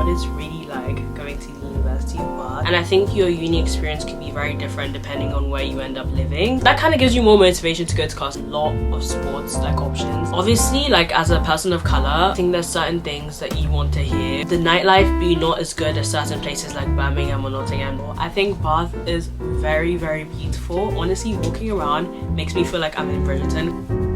what it's really like going to the University of Bath, and I think your uni experience could be very different depending on where you end up living. That kind of gives you more motivation to go to class. A lot of sports like options. Obviously, like as a person of color, I think there's certain things that you want to hear. The nightlife be not as good as certain places like Birmingham or Nottingham. I think Bath is very, very beautiful. Honestly, walking around makes me feel like I'm in Bridgerton.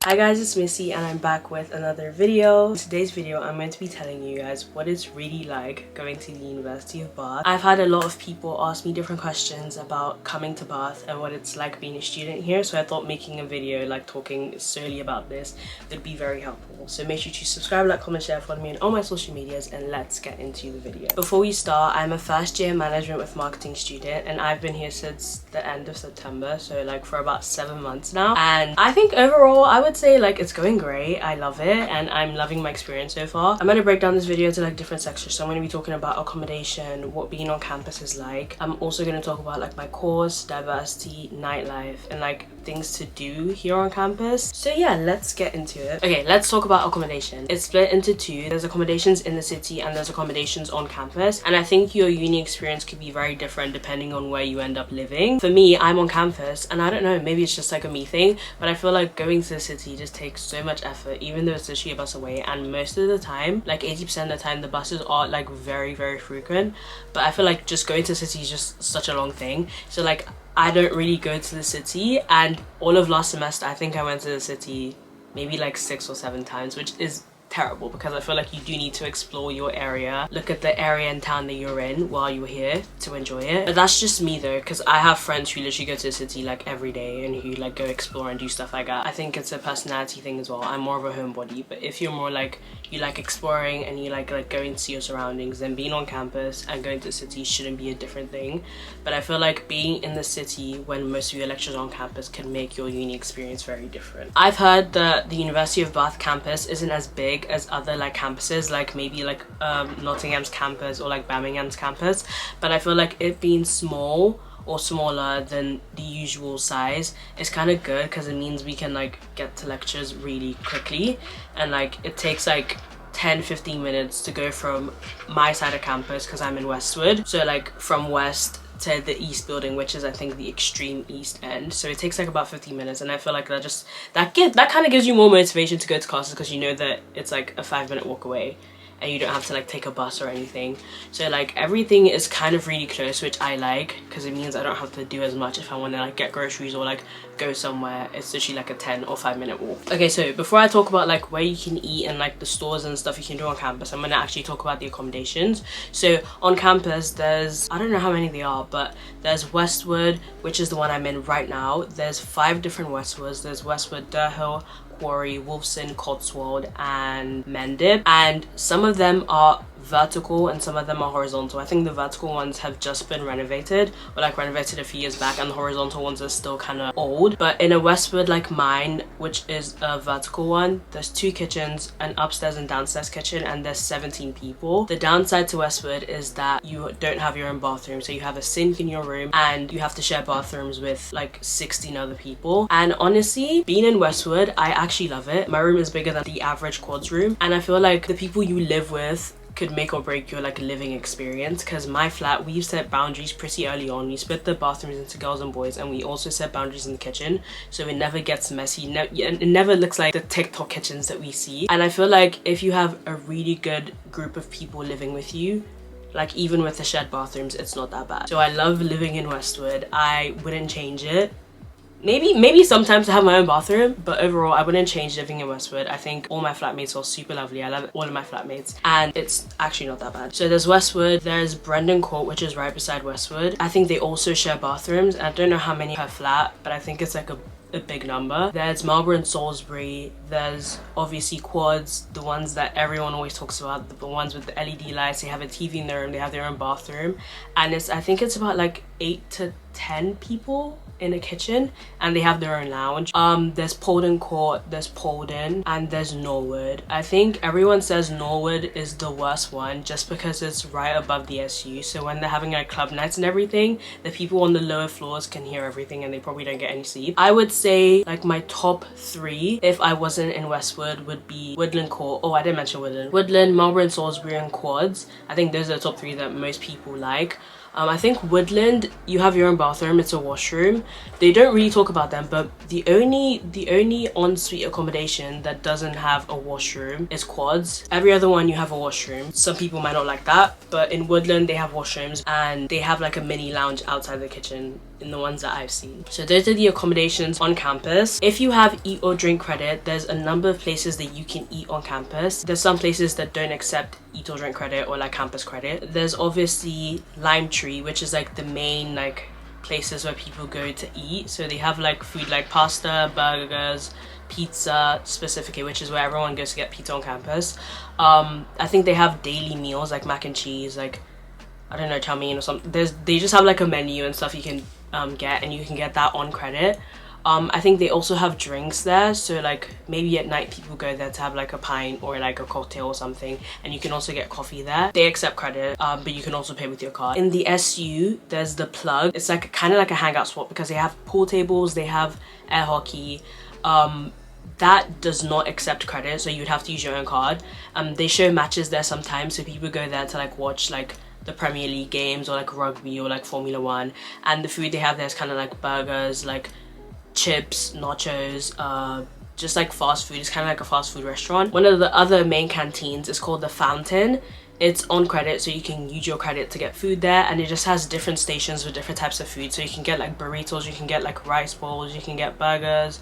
Hi guys, it's Missy and I'm back with another video. In today's video, I'm going to be telling you guys what it's really like going to the University of Bath. I've had a lot of people ask me different questions about coming to Bath and what it's like being a student here, so I thought making a video like talking solely about this would be very helpful. So make sure to subscribe, like, comment, share, follow me on all my social medias, and let's get into the video. Before we start, I'm a first year management with marketing student and I've been here since the end of September, so like for about 7 months now, and I think overall I would say like it's going great. I love it and I'm loving my experience so far. I'm going to break down this video into like different sections. So I'm going to be talking about accommodation, what being on campus is like. I'm also going to talk about like my course, diversity, nightlife, and like things to do here on campus. So yeah, let's get into it. Okay, let's talk about accommodation. It's split into two. There's accommodations in the city and there's accommodations on campus, and I think your uni experience could be very different depending on where you end up living. For me, I'm on campus and I don't know, maybe it's just like a me thing, but I feel like going to the city just takes so much effort, even though it's literally a bus away, and most of the time, like 80% of the time, the buses are like very, very frequent. But I feel like just going to the city is just such a long thing, so like I don't really go to the city, and all of last semester I think I went to the city maybe like 6 or 7 times, which is terrible because I feel like you do need to explore your area, look at the area and town that you're in while you're here to enjoy it. But that's just me though, because I have friends who literally go to the city like every day and who like go explore and do stuff like that. I think it's a personality thing as well. I'm more of a homebody, but if you're more like you like exploring and you like going to see your surroundings, then being on campus and going to the city shouldn't be a different thing. But I feel like being in the city when most of your lectures are on campus can make your uni experience very different. I've heard that the University of Bath campus isn't as big as other like campuses, like maybe like Nottingham's campus or like Birmingham's campus, but I feel like it being small or smaller than the usual size is kind of good because it means we can like get to lectures really quickly, and like it takes like 10-15 minutes to go from my side of campus because I'm in Westwood, so like from west to the east building, which is I think the extreme east end, so it takes like about 15 minutes, and I feel like that kind of gives you more motivation to go to classes because you know that it's like a 5-minute walk away and you don't have to like take a bus or anything. So like everything is kind of really close, which I like because it means I don't have to do as much if I want to like get groceries or like go somewhere. It's literally like a 10 or 5-minute walk. Okay, so before I talk about like where you can eat and like the stores and stuff you can do on campus, I'm gonna actually talk about the accommodations. So on campus there's, I don't know how many they are, but there's Westwood, which is the one I'm in right now. There's 5 different Westwoods. There's Westwood, Durhill, Quarry, Wolfson, Cotswold, and Mendip, and some of them are vertical and some of them are horizontal. I think the vertical ones have just been renovated, or like renovated a few years back, and the horizontal ones are still kind of old. But in a Westwood like mine, which is a vertical one, there's 2 kitchens, an upstairs and downstairs kitchen, and there's 17 people. The downside to Westwood is that you don't have your own bathroom, so you have a sink in your room and you have to share bathrooms with like 16 other people. And honestly, being in Westwood, I actually love it. My room is bigger than the average quads room, and I feel like the people you live with could make or break your like living experience, because my flat, we've set boundaries pretty early on. We split the bathrooms into girls and boys, and we also set boundaries in the kitchen, so it never gets messy. It never looks like the TikTok kitchens that we see. And I feel like if you have a really good group of people living with you, like even with the shared bathrooms, it's not that bad. So I love living in Westwood. I wouldn't change it. Maybe sometimes I have my own bathroom, but overall I wouldn't change living in Westwood. I think all my flatmates are super lovely. I love all of my flatmates, and it's actually not that bad. So there's Westwood, there's Brendan Court, which is right beside Westwood. I think they also share bathrooms. I don't know how many per flat, but I think it's like a big number. There's Marlborough and Salisbury. There's obviously quads, the ones that everyone always talks about, the ones with the LED lights. They have a TV in their room, they have their own bathroom, and I think it's about like 8 to 10 people in a kitchen, and they have their own lounge. There's Polden Court, there's Polden, and there's Norwood. I think everyone says Norwood is the worst one just because it's right above the SU, so when they're having like club nights and everything, the people on the lower floors can hear everything and they probably don't get any sleep. I would say like my top 3 if I wasn't in Westwood would be Woodland Court. Oh, I didn't mention Woodland, Marlborough and Salisbury, and Quads. I think those are the top 3 that most people like. I think Woodland, you have your own bathroom, it's a washroom. They don't really talk about them, but the only ensuite accommodation that doesn't have a washroom is Quads. Every other one you have a washroom. Some people might not like that, but in Woodland they have washrooms, and they have like a mini lounge outside the kitchen in the ones that I've seen. So those are the accommodations on campus. If you have eat or drink credit, there's a number of places that you can eat on campus. There's some places that don't accept eat or drink credit or like campus credit. There's obviously Lime Tree, which is like the main like places where people go to eat. So they have like food like pasta, burgers, pizza specifically, which is where everyone goes to get pizza on campus. I think they have daily meals like mac and cheese, like I don't know, chow mein or something. They just have like a menu and stuff you can get, and you can get that on credit. I think they also have drinks there, so like maybe at night people go there to have like a pint or like a cocktail or something, and you can also get coffee there. They accept credit, but you can also pay with your card. In the SU, there's the Plug. It's like kind of like a hangout spot because they have pool tables, they have air hockey. That does not accept credit, so you'd have to use your own card. They show matches there sometimes, so people go there to like watch like the Premier League games or like rugby or like Formula 1, and the food they have there is kind of like burgers, like chips, nachos, just like fast food. It's kind of like a fast food restaurant. One of the other main canteens is called the Fountain. It's on credit, so you can use your credit to get food there, and it just has different stations with different types of food. So you can get like burritos, you can get like rice bowls, you can get burgers,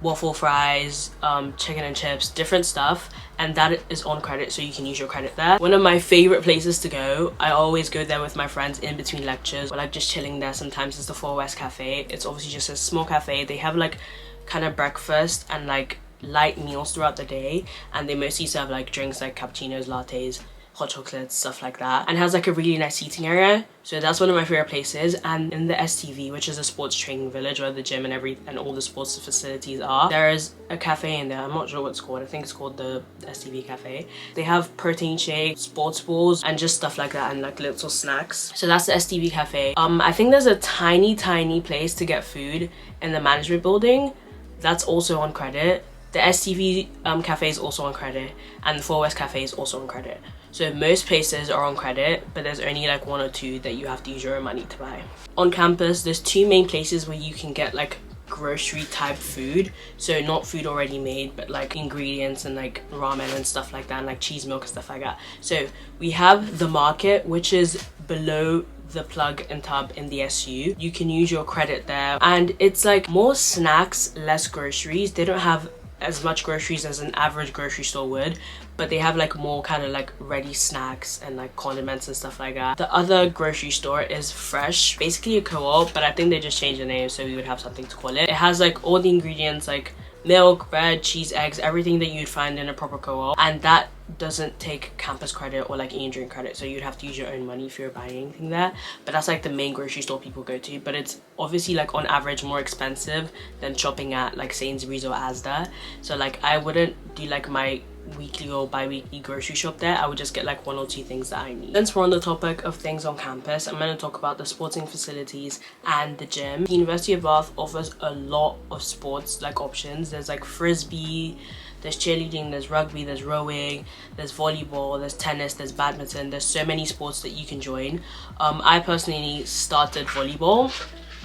waffle fries, chicken and chips, different stuff, and that is on credit, so you can use your credit there. One of my favorite places to go, I always go there with my friends in between lectures or like just chilling there sometimes, is the 4 West Cafe. It's obviously just a small cafe. They have like kind of breakfast and like light meals throughout the day, and they mostly serve like drinks like cappuccinos, lattes, hot chocolates, stuff like that, and has like a really nice seating area. So that's one of my favorite places. And in the STV, which is a sports training village where the gym and all the sports facilities are, there is a cafe in there. I'm not sure what it's called. I think it's called the STV Cafe. They have protein shakes, sports balls, and just stuff like that, and like little snacks. So that's the STV Cafe. I think there's a tiny place to get food in the management building. That's also on credit. The STV Cafe is also on credit, and the 4 West Cafe is also on credit. So most places are on credit, but there's only like 1 or 2 that you have to use your own money to buy. On campus, there's 2 main places where you can get like grocery type food. So not food already made, but like ingredients and like ramen and stuff like that, and like cheese milk and stuff like that. So we have the Market, which is below the Plug and Tub in the SU. You can use your credit there, and it's like more snacks, less groceries. They don't have as much groceries as an average grocery store would, but they have like more kind of like ready snacks and like condiments and stuff like that. The other grocery store is Fresh, basically a co-op, but I think they just changed the name so we would have something to call it. It has like all the ingredients like milk, bread, cheese, eggs, everything that you'd find in a proper co-op, and that doesn't take campus credit or like eat and drink credit, so you'd have to use your own money if you're buying anything there. But that's like the main grocery store people go to, but it's obviously like on average more expensive than shopping at like Sainsbury's or Asda. So like I wouldn't do like my weekly or bi-weekly grocery shop there. I would just get like 1 or 2 things that I need. Since we're on the topic of things on campus, I'm going to talk about the sporting facilities and the gym. The University of Bath offers a lot of sports like options. There's like frisbee, there's cheerleading, there's rugby, there's rowing, there's volleyball, there's tennis, there's badminton. There's so many sports that you can join. I personally started volleyball.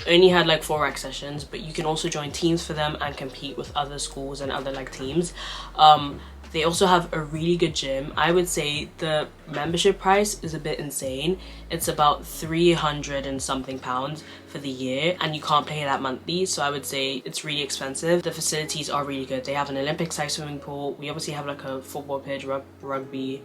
Only had like 4 rec sessions, but you can also join teams for them and compete with other schools and other like teams. They also have a really good gym. I would say the membership price is a bit insane. It's about 300 and something pounds for the year, and you can't pay that monthly, so I would say it's really expensive. The facilities are really good. They have an Olympic-sized swimming pool. We obviously have like a football pitch, rugby,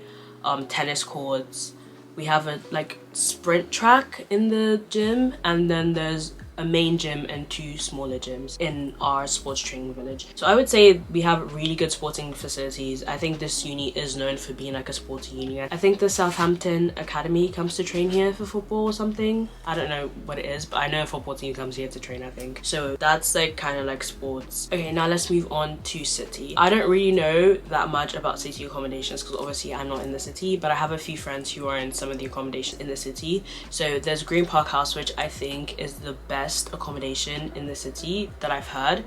tennis courts. We have a like sprint track in the gym, and then there's a main gym and 2 smaller gyms in our sports training village. So I would say we have really good sporting facilities. I think this uni is known for being like a sporty uni. I think the Southampton Academy comes to train here for football or something. I don't know what it is, but I know a football team comes here to train, I think. So that's like kind of like sports. Okay, now let's move on to city. I don't really know that much about city accommodations because obviously I'm not in the city, but I have a few friends who are in some of the accommodations in the city. So there's Green Park House, which I think is the best accommodation in the city that I've heard.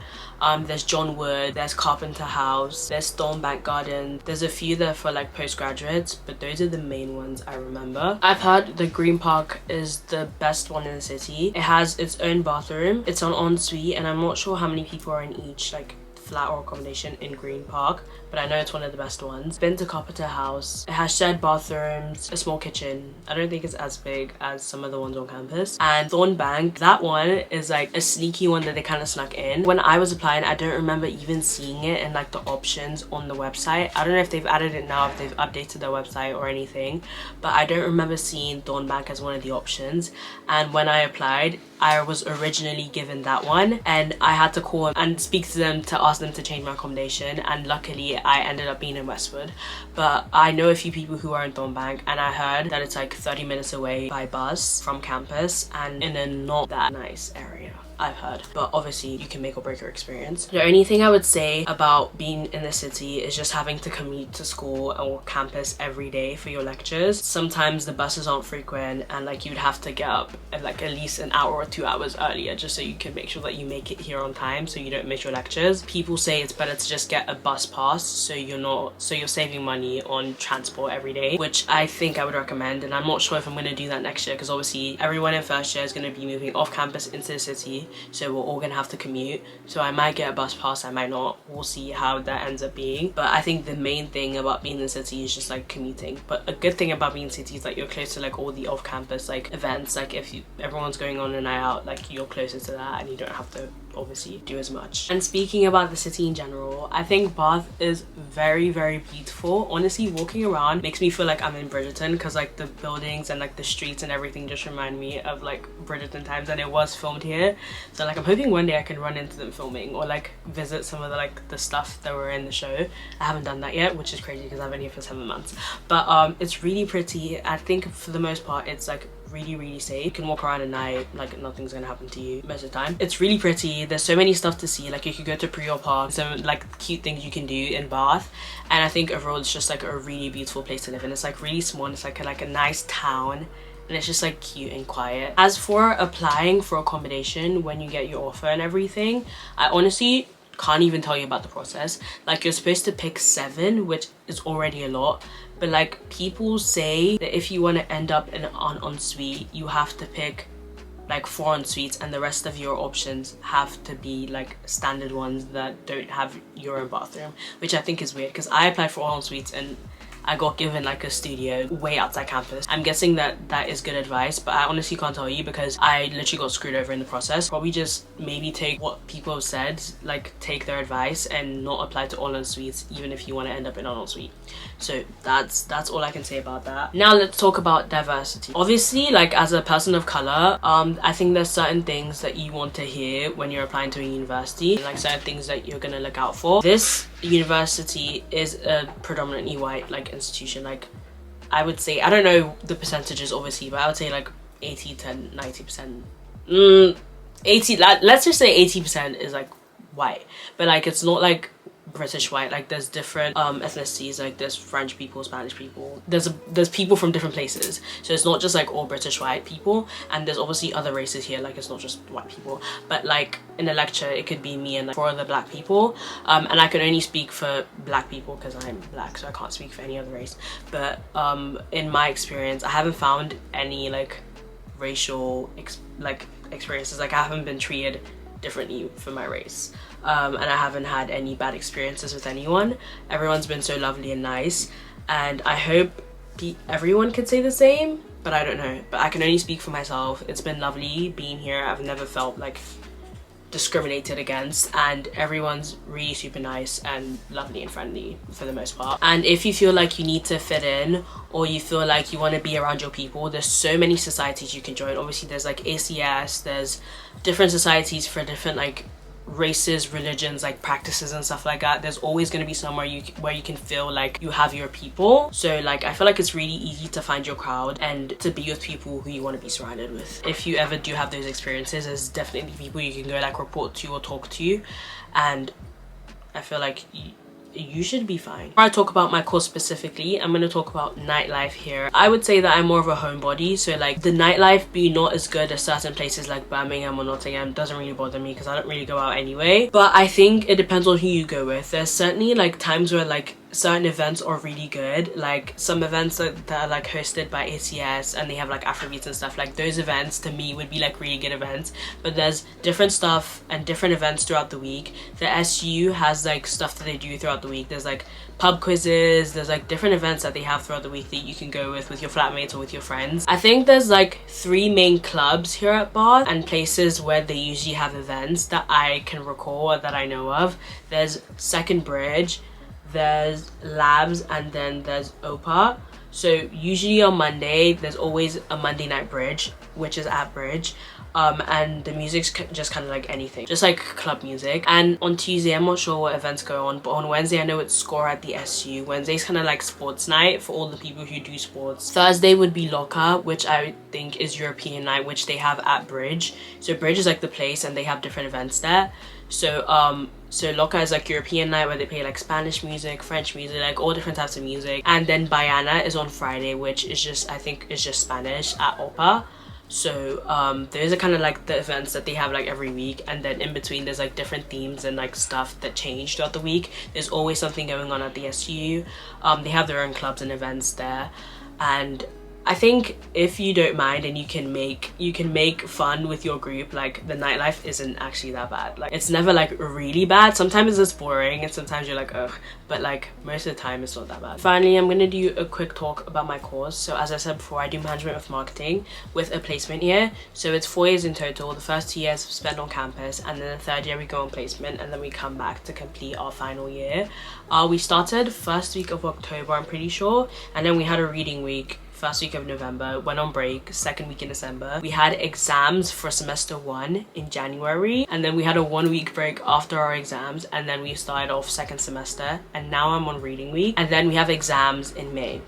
There's John Wood, there's Carpenter House, there's Thornbank Garden. There's a few there for like postgraduates, but those are the main ones I remember. I've heard the Green Park is the best one in the city. It has its own bathroom, it's an ensuite, and I'm not sure how many people are in each like flat or accommodation in Green Park, but I know it's one of the best ones. Been to Carpenter House. It has shared bathrooms, a small kitchen. I don't think it's as big as some of the ones on campus. And Thornbank, that one is like a sneaky one that they kind of snuck in. When I was applying, I don't remember even seeing it in like the options on the website. I don't know if they've added it now, if they've updated their website or anything, but I don't remember seeing Thornbank as one of the options. And when I applied, I was originally given that one, and I had to call and speak to them to ask them to change my accommodation, and luckily I ended up being in Westwood. But I know a few people who are in Thornbank, and I heard that it's like 30 minutes away by bus from campus and in a not that nice area, I've heard. But obviously you can make or break your experience. The only thing I would say about being in the city is just having to commute to school or campus every day for your lectures. Sometimes the buses aren't frequent, and like you'd have to get up at like at least an hour or 2 hours earlier just so you can make sure that you make it here on time so you don't miss your lectures. People say it's better to just get a bus pass so you're saving money on transport every day, which I think I would recommend. And I'm not sure if I'm going to do that next year because obviously everyone in first year is going to be moving off campus into the city, so we're all gonna have to commute. So I might get a bus pass, I might not. We'll see how that ends up being. But I think the main thing about being in the city is just like commuting. But a good thing about being in the city is like you're close to like all the off-campus like events. Like if everyone's going on a night out, like you're closer to that and you don't have to obviously do as much. And speaking about the city in general, I think Bath is very, very beautiful. Honestly, walking around makes me feel like I'm in Bridgerton because like the buildings and like the streets and everything just remind me of like Bridgerton times, and it was filmed here. So like I'm hoping one day I can run into them filming or like visit some of the like the stuff that were in the show. I haven't done that yet, which is crazy because I've been here for 7 months. But it's really pretty. I think for the most part it's like really safe. You can walk around at night, like nothing's gonna happen to you most of the time. It's really pretty. There's so many stuff to see. Like you could go to Prior Park, some like cute things you can do in Bath, and I think overall it's just like a really beautiful place to live in. It's like really small, and it's like a nice town, and it's just like cute and quiet. As for applying for accommodation when you get your offer and everything, I honestly can't even tell you about the process. Like you're supposed to pick 7, which is already a lot, but like people say that if you want to end up in an ensuite, you have to pick like 4 ensuites and the rest of your options have to be like standard ones that don't have your own bathroom, which I think is weird because I applied for all ensuites and I got given like a studio way outside campus. I'm guessing that that is good advice, but I honestly can't tell you because I literally got screwed over in the process. Probably just maybe take what people have said, like take their advice and not apply to all ensuites even if you want to end up in an ensuite. So that's all I can say about that. Now let's talk about diversity. Obviously, like as a person of color, I think there's certain things that you want to hear when you're applying to a university, like certain things that you're gonna look out for. This university is a predominantly white like institution. Like I would say, I don't know the percentages obviously, but I would say like 80 to 90%. 80, let's just say 80% is like white, but like it's not like British white. Like there's different ethnicities, like there's French people, Spanish people, there's people from different places, so it's not just like all British white people, and there's obviously other races here, like it's not just white people. But like in a lecture it could be me and like 4 other black people, and I can only speak for black people because I'm black, so I can't speak for any other race. But in my experience I haven't found any like racial experiences. Like I haven't been treated differently for my race, and I haven't had any bad experiences with anyone. Everyone's been so lovely and nice, and I hope everyone could say the same, but I don't know. But I can only speak for myself. It's been lovely being here. I've never felt like discriminated against, and everyone's really super nice and lovely and friendly for the most part. And if you feel like you need to fit in, or you feel like you want to be around your people, there's so many societies you can join. Obviously there's like ACS, there's different societies for different like races, religions, like practices and stuff like that. There's always going to be somewhere where you can feel like you have your people. So like I feel like it's really easy to find your crowd and to be with people who you want to be surrounded with. If you ever do have those experiences, there's definitely people you can go like report to or talk to, and I feel like you should be fine. Before I talk about my course specifically, I'm going to talk about nightlife here. I would say that I'm more of a homebody, so like the nightlife being not as good as certain places like Birmingham or Nottingham doesn't really bother me because I don't really go out anyway. But I think it depends on who you go with. There's certainly like times where like certain events are really good, like some events that are like hosted by ACS and they have like Afrobeats and stuff. Like those events to me would be like really good events. But there's different stuff and different events throughout the week. The SU has like stuff that they do throughout the week. There's like pub quizzes, there's like different events that they have throughout the week that you can go with your flatmates or with your friends. I think there's like 3 main clubs here at Bath and places where they usually have events that I can recall or that I know of. There's Second Bridge, there's Labs, and then there's OPA. So usually on Monday there's always a Monday night bridge, which is at Bridge, and the music's just kind of like anything, just like club music. And on Tuesday I'm not sure what events go on, but on Wednesday I know it's Score at the SU. Wednesday's kind of like sports night for all the people who do sports. Thursday would be Locker, which I think is European night, which they have at Bridge. So Bridge is like the place and they have different events there. So Loca is like European night where they play like Spanish music, French music, like all different types of music. And then Bayana is on Friday, which is just, I think is just Spanish at OPA. So those are kind of like the events that they have like every week, and then in between there's like different themes and like stuff that change throughout the week. There's always something going on at the SU. They have their own clubs and events there, and I think if you don't mind and you can make fun with your group, like the nightlife isn't actually that bad. Like it's never like really bad. Sometimes it's boring and sometimes you're like ugh, but like most of the time it's not that bad. Finally, I'm gonna do a quick talk about my course. So as I said before, I do management with marketing with a placement year. So it's 4 years in total. The first 2 years spent on campus, and then the third year we go on placement, and then we come back to complete our final year. We started first week of October, I'm pretty sure, and then we had a reading week first week of November, went on break second week in December. We had exams for semester 1 in January, and then we had a 1 week break after our exams, and then we started off second semester, and now I'm on reading week, and then we have exams in May.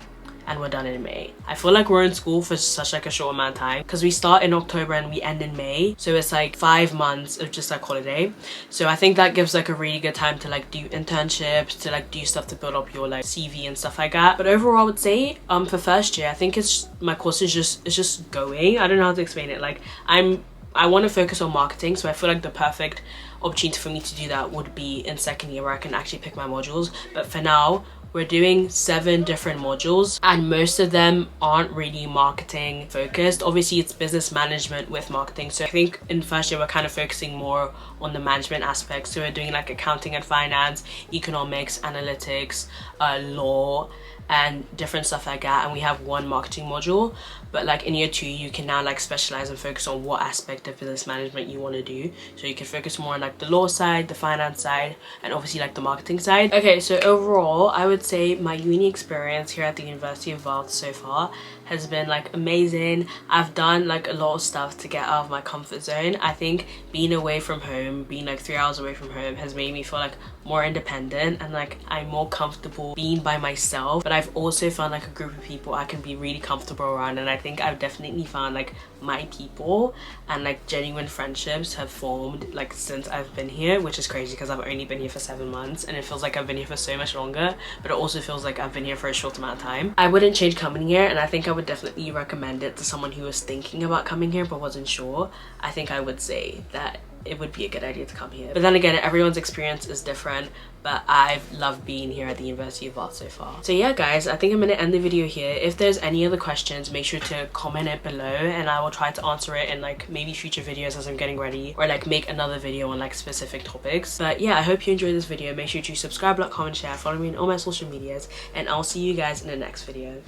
And we're done in May. I feel like we're in school for such like a short amount of time because we start in October and we end in May, so it's like 5 months of just like holiday. So I think that gives like a really good time to like do internships, to like do stuff to build up your like CV and stuff like that. But overall I would say for first year I think my course is just going. I don't know how to explain it. Like I want to focus on marketing, so I feel like the perfect opportunity for me to do that would be in second year where I can actually pick my modules. But for now we're doing 7 different modules and most of them aren't really marketing focused. Obviously it's business management with marketing, so I think in first year we're kind of focusing more on the management aspects. So we're doing like accounting and finance, economics, analytics, law, and different stuff like that, and we have 1 marketing module. But like in year 2 you can now like specialize and focus on what aspect of business management you want to do, so you can focus more on like the law side, the finance side, and obviously like the marketing side. Okay, so overall I would say my uni experience here at the University of Bath so far has been like amazing. I've done like a lot of stuff to get out of my comfort zone. I think being away from home, being like 3 hours away from home, has made me feel like more independent and like I'm more comfortable being by myself. But I've also found like a group of people I can be really comfortable around, and I think I've definitely found like my people, and like genuine friendships have formed like since I've been here, which is crazy because I've only been here for 7 months and it feels like I've been here for so much longer, but it also feels like I've been here for a short amount of time. I wouldn't change coming here, and I think I would definitely recommend it to someone who was thinking about coming here but wasn't sure. I think I would say that it would be a good idea to come here. But then again, everyone's experience is different, but I've loved being here at the University of Bath so far. So yeah guys, I think I'm gonna end the video here. If there's any other questions, make sure to comment it below and I will try to answer it in like maybe future videos as I'm getting ready, or like make another video on like specific topics. But yeah, I hope you enjoyed this video. Make sure to subscribe, like, comment, share, follow me on all my social medias, and I'll see you guys in the next video.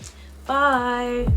Bye!